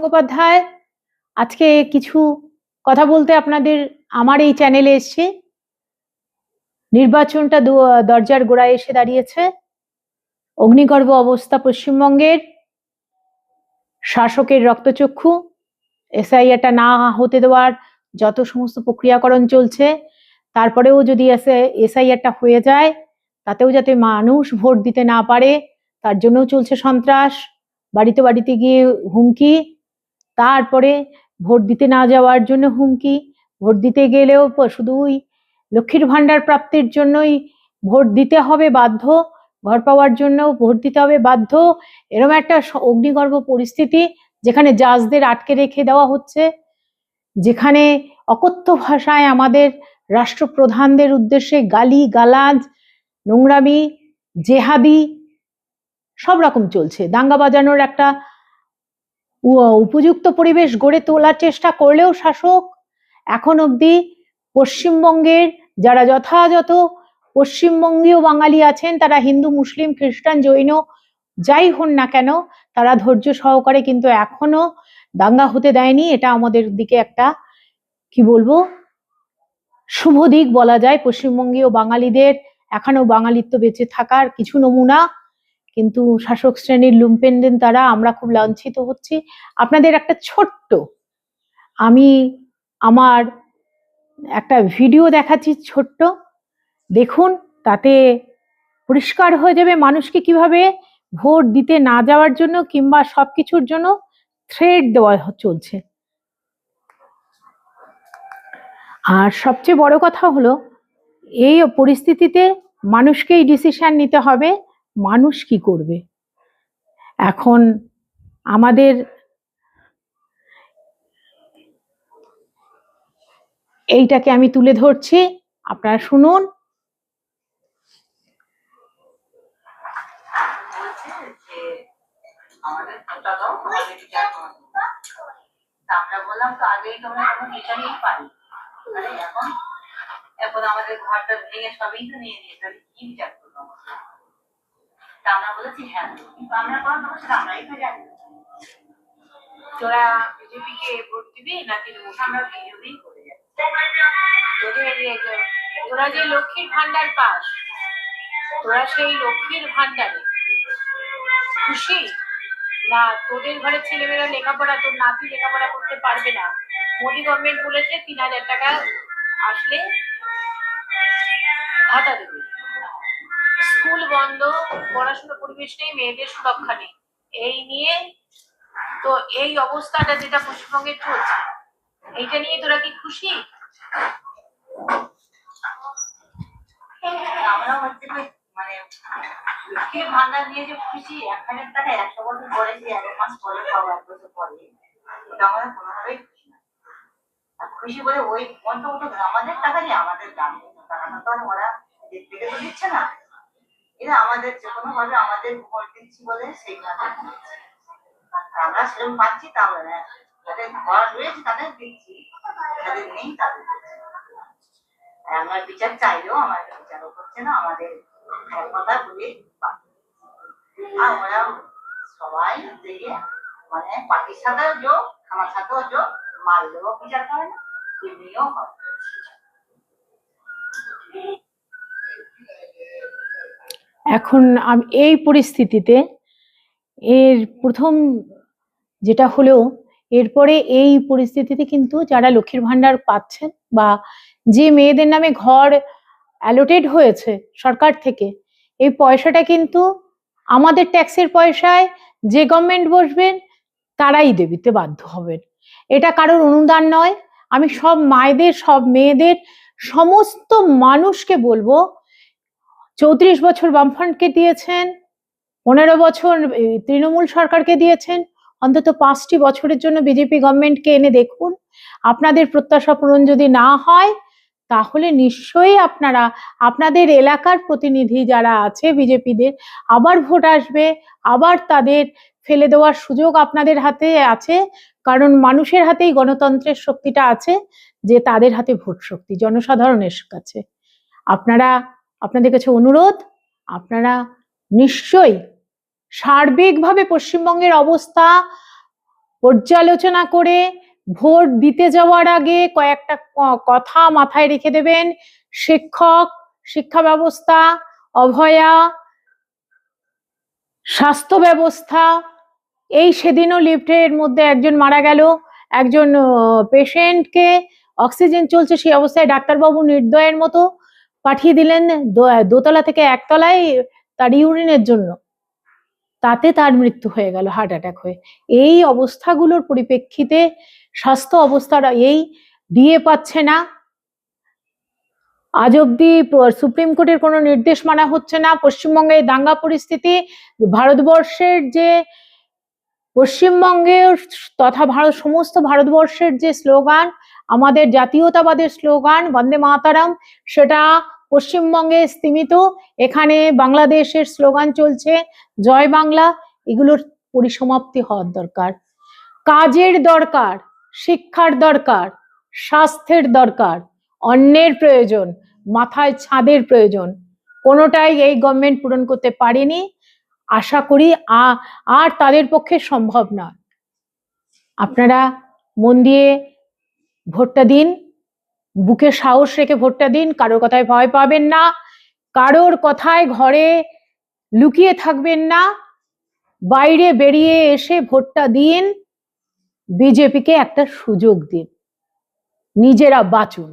গঙ্গোপাধ্যায়। আজকে কিছু কথা বলতে আপনাদের আমার এই চ্যানেলে এসেছি। নির্বাচনটা দরজার গোড়ায় এসে দাঁড়িয়েছে। অগ্নিগর্ভ অবস্থা পশ্চিমবঙ্গের, শাসকের রক্তচক্ষু, এসআইআরটা না হতে দেওয়ার যত সমস্ত প্রক্রিয়াকরণ চলছে, তারপরেও যদি এসআইআরটা হয়ে যায় তাতেও যাতে মানুষ ভোট দিতে না পারে তার জন্যও চলছে সন্ত্রাস, বাড়িতে বাড়িতে গিয়ে হুমকি, তারপরে ভোট দিতে না যাওয়ার জন্য হুমকি, ভোট দিতে গেলেও শুধুই লক্ষ্মীর ভান্ডার প্রাপ্তির জন্যই ভোট দিতে হবে বাধ্য, ঘর পাওয়ার জন্য ভোট দিতে হবে বাধ্য, এরকম একটা অগ্নিগর্ভ পরিস্থিতি যেখানে জাজদের আটকে রেখে দেওয়া হচ্ছে, যেখানে অকথ্য ভাষায় আমাদের রাষ্ট্রপ্রধানদের উদ্দেশ্যে গালি গালাজ, নোংরামি, জেহাদি সব রকম চলছে। দাঙ্গা বাজানোর একটা উপযুক্ত পরিবেশ গড়ে তোলার চেষ্টা করলেও শাসক এখন অবধি পশ্চিমবঙ্গের যারা যথাযথ পশ্চিমবঙ্গীয় বাঙালি আছেন, তারা হিন্দু, মুসলিম, খ্রিস্টান, জৈন যাই হন না কেন, তারা ধৈর্য সহকারে কিন্তু এখনো দাঙ্গা হতে দেয়নি। এটা আমাদের দিকে একটা কি বলবো শুভ দিক বলা যায়। পশ্চিমবঙ্গীয় বাঙালিদের এখনো বাঙালিত্ব বেঁচে থাকার কিছু নমুনা, কিন্তু শাসক শ্রেণীর লুম্পেনদের দ্বারা আমরা খুব লাঞ্ছিত হচ্ছি। আপনাদের একটা ছোট্ট আমি আমার একটা ভিডিও দেখাচ্ছি, ছোট্ট দেখুন, তাতে পরিষ্কার হয়ে যাবে মানুষকে কিভাবে ভোট দিতে না যাওয়ার জন্য কিংবা সবকিছুর জন্য থ্রেট দেওয়া চলছে। আর সবচেয়ে বড় কথা হলো, এই পরিস্থিতিতে মানুষকেই ডিসিশন নিতে হবে মানুষ কি করবে। এখন আমাদের এইটাকে আমি তুলে ধরছি, আপনারা শুনুন। আমরা বললাম তো আগেই তোমরা কোনো বিচারই পাই, এখন এখন আমাদের ঘরটা ভেঙে সবই তো নিয়ে নিয়ে যাবে, কি বিচার করবো তা আমরা বলেছি হ্যাঁ, কিন্তু আমরা কোনো তোমার সাথে আমরাই তো জানি তোরা বিজেপি কে ভোট দিবি নাকি আমরা বিজেপি করে যাচ্ছি। তোরা যে লক্ষ্মীর ভান্ডার পাস, তোরা সেই লক্ষ্মীর ভান্ডারে খুশি না? তোদের ঘরের ছেলেমেয়েরা লেখাপড়া, তোর নাতি লেখাপড়া করতে পারবে না, মোদী গভর্নমেন্ট বলেছে ৩,০০০ টাকা আসলে ভাতা দেবে, স্কুল বন্ধ, পড়াশোনা পরিবেশ নেই, মেয়েদের সুরক্ষা নেই, এই নিয়ে তো এই অবস্থাটা যেটা পশ্চিমবঙ্গে চলছে, এইটা নিয়ে তোরা কি খুশি? আমরা হচ্ছে মানে লক্ষ্মীর ভান্ডার নিয়ে যে খুশি, ১,০০০ টাকা ১০০ বছর পরে, যে ১ মাস পরে পাবো, ১ বছর পরে, ওটা আমরা কোনোভাবেই খুশি না। আর খুশি বলে ওই অন্তত আমাদের টাকা নিয়ে আমাদের দাম, টাকাটা তো ওরা এদের থেকে তো দিচ্ছে না, এরা আমাদের যে কোনো ভাবে আমাদের ভোট দিচ্ছি বলে সেইভাবে আমরা সেরকম পাচ্ছি, তা আমরা না, যাদের ঘর রয়েছে তাদের দিচ্ছি, যাদের নেই তাদের দিচ্ছি। আমরা বিচার চাইলেও আমাদের বিচারও করছে না, আমাদের কথা বলে আমরা সবাই দেখে মানে পার্টির সাথেও যোগ, আমার সাথেও যোগ, মারলেও বিচার করে না, এমনিও হয়। এখন এই পরিস্থিতিতে এর প্রথম যেটা হলো, এরপরে এই পরিস্থিতিতে কিন্তু যারা লক্ষ্মীর ভান্ডার পাচ্ছেন বা যে মেয়েদের নামে ঘর অ্যালোটেড হয়েছে সরকার থেকে, এই পয়সাটা কিন্তু আমাদের ট্যাক্সের পয়সায় যে গভর্নমেন্ট বসবেন তারাই দিতে বাধ্য হবেন। এটা কারোর অনুদান নয়। আমি সব মায়েদের, সব মেয়েদের, সমস্ত মানুষকে বলবো, ৩৪ বছর বামফ্রন্টকে দিয়েছেন, ১৫ বছর তৃণমূল সরকারকে দিয়েছেন, অন্তত ৫টি বছরের জন্য বিজেপি গভর্নমেন্টকে এনে দেখুন। আপনাদের প্রত্যাশা পূরণ যদি না হয় তাহলে নিশ্চয়ই আপনারা, আপনাদের এলাকার প্রতিনিধি যারা আছে বিজেপিদের, আবার ভোট আসবে, আবার তাদের ফেলে দেওয়ার সুযোগ আপনাদের হাতে আছে। কারণ মানুষের হাতেই গণতন্ত্রের শক্তিটা আছে, যে তাদের হাতে ভোট শক্তি জনসাধারণের কাছে। আপনাদের কাছে অনুরোধ, আপনারা নিশ্চয়ই সার্বিকভাবে পশ্চিমবঙ্গের অবস্থা পর্যালোচনা করে ভোট দিতে যাওয়ার আগে কয়েকটা কথা মাথায় রেখে দেবেন। শিক্ষক, শিক্ষা ব্যবস্থা, অভয়া, স্বাস্থ্য ব্যবস্থা। এই সেদিনও লিফটের মধ্যে একজন মারা গেল, একজন পেশেন্টকে অক্সিজেন চলছে সেই অবস্থায় ডাক্তারবাবু নির্দয়ের মতো পাঠিয়ে দিলেন দোতলা থেকে একতলায় তার ইউরিনের জন্য, তাতে তার মৃত্যু হয়ে গেল হার্ট অ্যাটাক হয়ে। এই অবস্থাগুলোর পরিপ্রেক্ষিতে স্বাস্থ্য অবস্থাটা এই ডিএ পাচ্ছে না, আজ অব্দি সুপ্রিম কোর্টের কোনো নির্দেশ মানা হচ্ছে না। পশ্চিমবঙ্গে দাঙ্গা পরিস্থিতি, ভারতবর্ষের যে পশ্চিমবঙ্গের তথা সমস্ত ভারতবর্ষের যে স্লোগান, আমাদের জাতীয়তাবাদের স্লোগান বন্দে মাতারাম, সেটা পশ্চিমবঙ্গে স্তীমিত। এখানে বাংলাদেশের স্লোগান চলছে জয় বাংলা। এগুলোর পরিসমাপ্তি হওয়ার দরকার। কাজের দরকার, শিক্ষার দরকার, স্বাস্থ্যের দরকার, অন্যের প্রয়োজন, মাথায় ছাদের প্রয়োজন। কোনোটাই এই গভর্নমেন্ট পূরণ করতে পারেনি, আশা করি আর তাদের পক্ষে সম্ভব না। আপনারা মন দিয়ে ভোটটা দিন, বুকে সাহস রেখে ভোটটা দিন, কারোর কথায় ভয় পাবেন না, কারোর কথায় ঘরে লুকিয়ে থাকবেন না, বাইরে বেরিয়ে এসে ভোটটা দিন, বিজেপিকে একটা সুযোগ দিন, নিজেরা বাঁচুন।